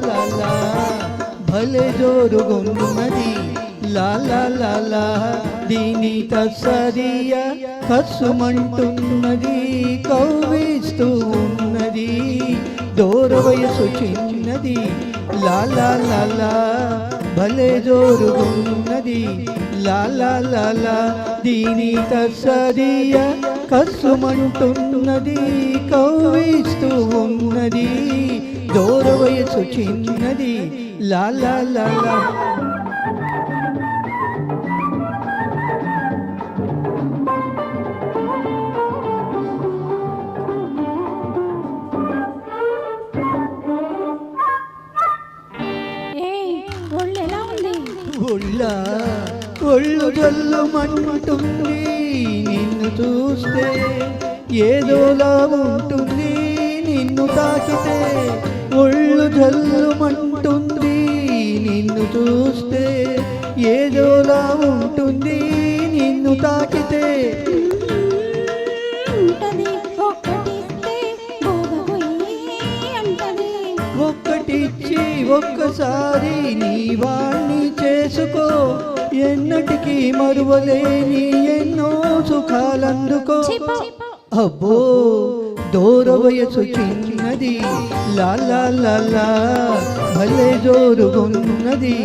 లా లా భలే జోరుగున్నది లా లా లా లా దీని తస్సదియ కసుమంటున్నది కవ్విస్తూ ఉన్నది దూర వయసు చిన్నది లా లా లా లా భలే జోరుగున్నది లా లా లా లా దీని తస్సదియ కసుమంటున్నది కవ్విస్తూ ఉన్నది దూర వయసు చిన్నది లా లా లా లా ఒళ్ళు జల్లుమంటుంది నిన్ను చూస్తే ఏదోలా ఉంటుంది నిన్ను తాకితే ఒళ్ళు జల్లుమంటుంది నిన్ను చూస్తే ఏదోలా ఉంటుంది నిన్ను తాకితే ఒక్కటిచ్చి ఒక్కసారి నీ వాణ్ణి చేసుకో ఎన్నటికీ మరువలేని ఎన్నో సుఖాలందుకో అబ్బో దూర వయసు చిన్నది లా లా లా లా భలే జోరుగున్నది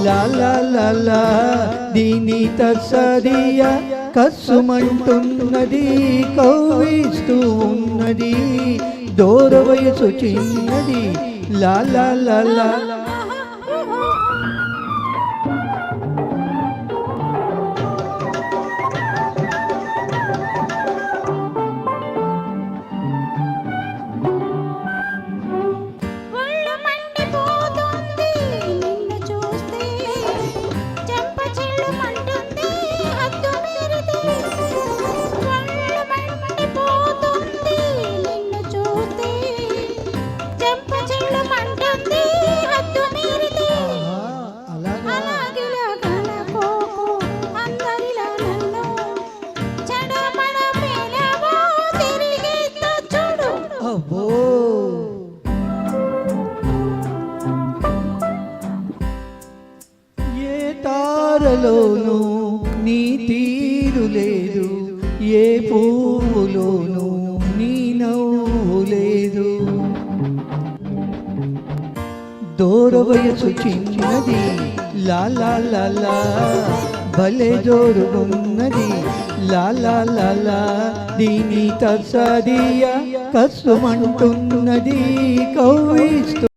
లా లా లా లా దీని తస్సదియ కసుమంటున్నది కవ్విస్తూ ఉన్నది దూర వయసు చిన్నది లా లా లా లా తారలోనూ నీ తీరు లేదు ఏ పువ్వులోనూ నీ నవ్వు లేదు దూర వయసు చిన్నది లా లా లా లా భలే జోరుగున్నది లా లా లా లా దీని తస్సదియ కసుమంటున్నది కవ్విస్తూ